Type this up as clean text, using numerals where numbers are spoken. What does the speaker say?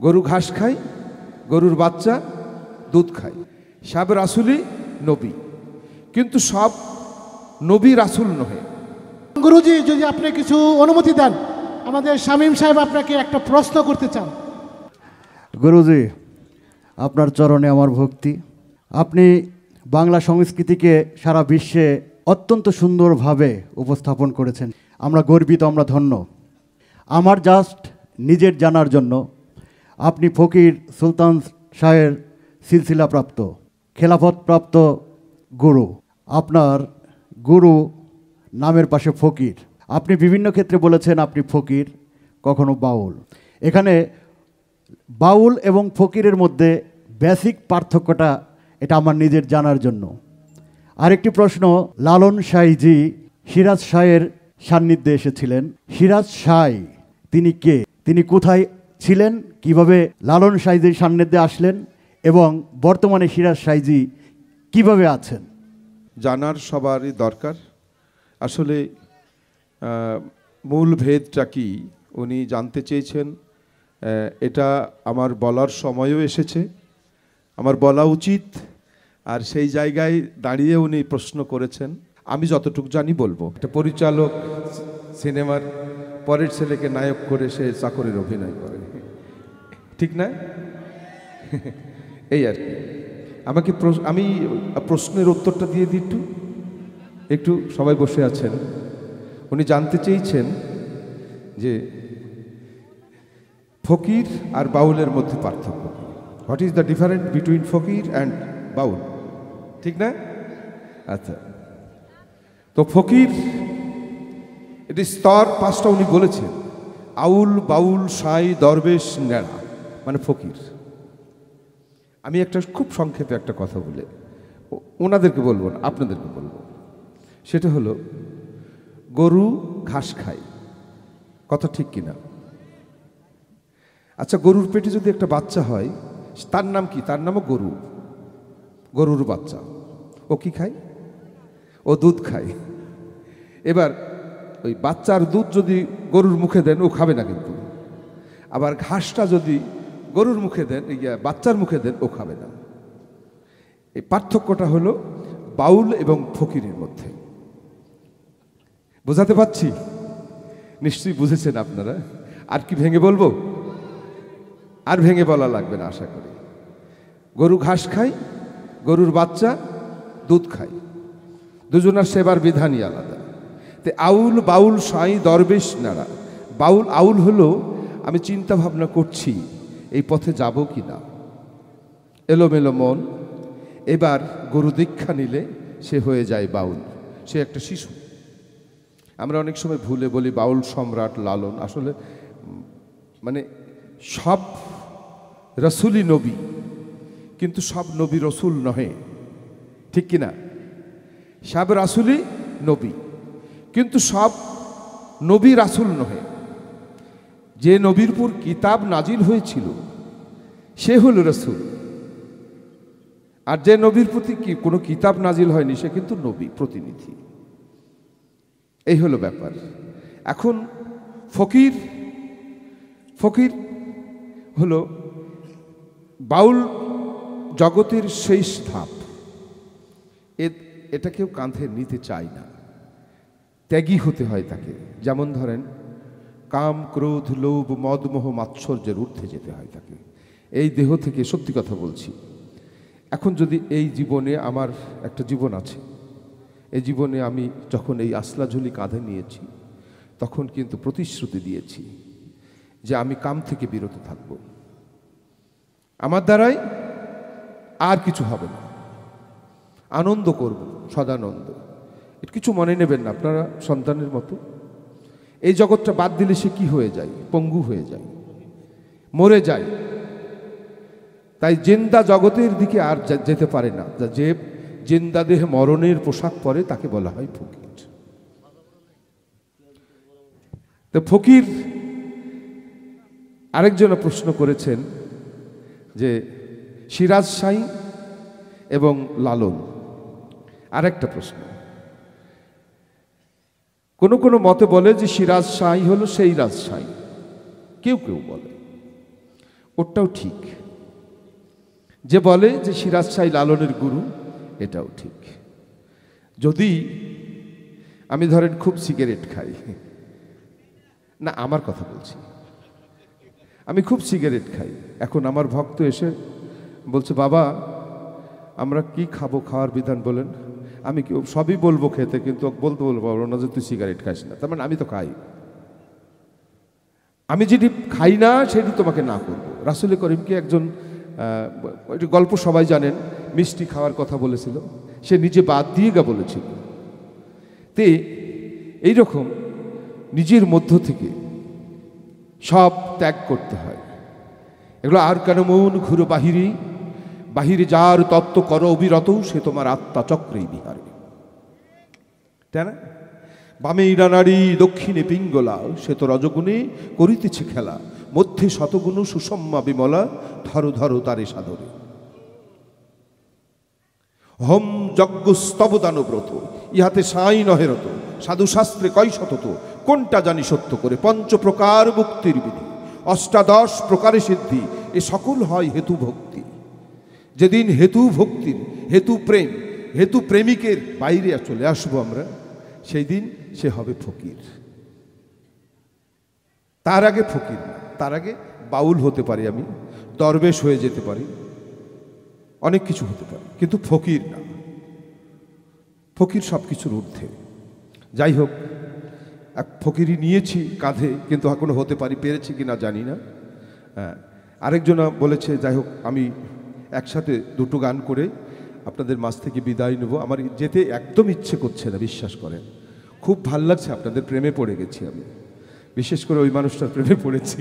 গরু ঘাস খায়, গরুর বাচ্চা দুধ খায়। সব রাসূলই নবী, কিন্তু সব নবী রাসূল নহে। গুরুজি, যদি আপনি কিছু অনুমতি দেন, আমাদের শামীম সাহেব আপনাকে একটা প্রশ্ন করতে চান। গুরুজি, আপনার চরণে আমার ভক্তি। আপনি বাংলা সংস্কৃতিকে সারা বিশ্বে অত্যন্ত সুন্দরভাবে উপস্থাপন করেছেন। আমরা গর্বিত, আমরা ধন্য। আমার জাস্ট নিজের জানার জন্য, আপনি ফকির সুলতান শাহের সিলসিলাপ্রাপ্ত, খেলাফতপ্রাপ্ত গুরু। আপনার গুরু নামের পাশে ফকির। আপনি বিভিন্ন ক্ষেত্রে বলেছেন আপনি ফকির, কখনো বাউল। এখানে বাউল এবং ফকিরের মধ্যে বেসিক পার্থক্যটা, এটা আমার নিজের জানার জন্য। আরেকটি প্রশ্ন, লালন সাঁইজি সিরাজ শাহের সান্নিধ্যে এসেছিলেন। সিরাজ শাহ তিনি কে? তিনি কোথায় ছিলেন? কিভাবে লালন সাঁইজির সান্নিধ্যে আসলেন? এবং বর্তমানে সিরাজ সাঁইজি কিভাবে আছেন? জানার সবারই দরকার। আসলে মূল ভেদটা কি উনি জানতে চেয়েছেন, এটা আমার বলার সময়ও এসেছে, আমার বলা উচিত। আর সেই জায়গায় দাঁড়িয়ে উনি প্রশ্ন করেছেন, আমি যতটুকু জানি বলবো। একটা পরিচালক সিনেমার পরের ছেলেকে নায়ক করে সে চাকরির অভিনয় করে, ঠিক না? এই আর কি। আমি প্রশ্নের উত্তরটা দিয়ে দিই একটু সবাই বসে আছেন। উনি জানতে চেয়েছেন যে ফকির আর বাউলের মধ্যে পার্থক্য, what is the difference between fakir and Baul, ঠিক না? আচ্ছা, তো ফকির এটি স্তর পাঁচটা উনি বলেছেন। আউল, বাউল, সাঁই, দরবেশ, নেড়া, মানে ফকির। আমি একটা খুব সংক্ষেপে একটা কথা বলে ওনাদেরকে বলবো না, আপনাদেরকে বলবো। সেটা হলো, গরু ঘাস খায়, কথা ঠিক কিনা? আচ্ছা, গরুর পেটে যদি একটা বাচ্চা হয়, তার নাম কি? তার নামও গরু, গরুর বাচ্চা। ও কি খায়? ও দুধ খায়। এবার ওই বাচ্চার দুধ যদি গরুর মুখে দেন, ও খাবে না কিন্তু। আবার ঘাসটা যদি গরুর মুখে দেন, বাচ্চার মুখে দেন, ও খাবে না। এই পার্থক্যটা হলো বাউল এবং ফকিরের মধ্যে। বোঝাতে পারছি? নিশ্চয়ই বুঝেছেন আপনারা। আর কি ভেঙে বলবো? আর ভেঙে বলা লাগবে না আশা করি। গরু ঘাস খায়, গরুর বাচ্চা দুধ খায়, দুজনার সেবার বিধানই আলাদা। তে আউল, বাউল, সাঁই, দরবেশ, নাড়া। আউল হলো আমি চিন্তা ভাবনা করছি এই পথে যাব কি না, এলোমেলো মন। এবার গরু দীক্ষা নিলে সে হয়ে যায় বাউল, সে একটা শিশু। আমরা অনেক সময় ভুলে বলি বাউল সম্রাট লালন। আসলে মানে সব রসুলই নবী, কিন্তু সব নবী রসুল নহে, ঠিক কিনা? সব রাসূলই নবী, কিন্তু সব নবী রাসূল নহে। যে নবীর উপর কিতাব নাজিল হয়েছিল সে হলো রসুল, আর যে নবীর প্রতি কোনো কিতাব নাজিল হয়নি সে কিন্তু নবী প্রতিনিধি। এই হলো ব্যাপার। এখন ফকির হলো বাউল জগতের শেষ ধাপ। এটা কেউ কাঁধে নিতে চায় না, ত্যাগী হতে হয় তাকে। যেমন ধরেন, কাম, ক্রোধ, লোভ, মদ, মোহ, মাৎসর্যের ঊর্ধ্বে যেতে হয় তাকে। এই দেহ থেকে, সত্যি কথা বলছি, এখন যদি এই জীবনে, আমার একটা জীবন আছে, এই জীবনে আমি যখন এই আসলা ঝুলি কাঁধে নিয়েছি, তখন কিন্তু প্রতিশ্রুতি দিয়েছি যে আমি কাম থেকে বিরত থাকব, আমার দ্বারাই আর কিছু হবে না, আনন্দ করব, সদানন্দ। এটা কিছু মনে নেবেন না, আপনারা সন্তানের মতো। এই জগৎটা বাদ দিলে সে কি হয়ে যায়? পঙ্গু হয়ে যায়, মরে যায়। তাই জিন্দা জগতের দিকে আর যেতে পারে না। যে জিন্দা দেহে মরণের পোশাক পরে তাকে বলা হয় ফকির। তো ফকির, আরেকজন প্রশ্ন করেছেন যে সিরাজ শাহ এবং লালন। আরেকটা প্রশ্ন, কোনো মতে বলে যে সিরাজ শাহ হলো সেই রাজশাহী, কেউ বলে। ওটাও ঠিক। যে বলে যে সিরাজ শাহ লালনের গুরু, এটাও ঠিক। যদি আমি ধরেন খুব সিগারেট খাই, না আমার কথা বলছি, আমি খুব সিগারেট খাই, এখন আমার ভক্ত এসে বলছে বাবা আমরা কি খাবো, খাওয়ার বিধান বলেন। আমি কি সবই বলবো খেতে, কিন্তু বলতে বলবো না যে তুই সিগারেট খাস না, তার মানে আমি তো খাই। আমি যেটি খাই না সেটি তোমাকে না করবো। রাসূল করিমকে একজন গল্প সবাই জানেন, মিষ্টি খাওয়ার কথা বলেছিল, সে নিজে বাদ দিয়ে বলেছিল। তে এইরকম নিজের মধ্য থেকে সব ত্যাগ করতে হয়। এগুলো আর কেন মন ঘুরো বাহিরে, বাহিরে যার তত্ত্ব করো অবিরত, সে তোমার আত্মা চক্রেই বিহারে। তাই না? বামে ইরানারী দক্ষিণে পিঙ্গলা, সে তো রজগুণে করিতেছে খেলা, মধ্যে শতগুণ সুষম্মা বিমলা, ধরো ধরো তারে সাদরে। হোম যজ্ঞ স্তবদান ব্রত, ইহাতে সাই নহেরত, সাধু শাস্ত্রে কয় শতত, কোনটা জানি সত্য করে, পঞ্চ প্রকার মুক্তির বিধি, অষ্টাদশ প্রকারে সিদ্ধি, এ সকল হয় হেতু ভক্তি। যেদিন হেতু ভক্তির, হেতু প্রেম, হেতু প্রেমিকের বাইরে চলে আসবো আমরা, সেই দিন সে হবে ফকির। তার আগে ফকির না, তার আগে বাউল হতে পারি আমি, দরবেশ হয়ে যেতে পারি, অনেক কিছু হতে পারে, কিন্তু ফকির না। ফকির সব কিছুর ঊর্ধ্বে। যাই হোক, এক ফকিরি নিয়েছি কাঁধে, কিন্তু এখনো হতে পারি, পেরেছি কি না জানি না। হ্যাঁ, আরেকজন বলেছে যাই হোক আমি একসাথে দুটো গান করে আপনাদের মাঝ থেকে বিদায় নেব। আমার যেতে একদম ইচ্ছে করছে না, বিশ্বাস করেন। খুব ভাল লাগছে, আপনাদের প্রেমে পড়ে গেছি আমি, বিশেষ করে ওই মানুষটার প্রেমে পড়েছি।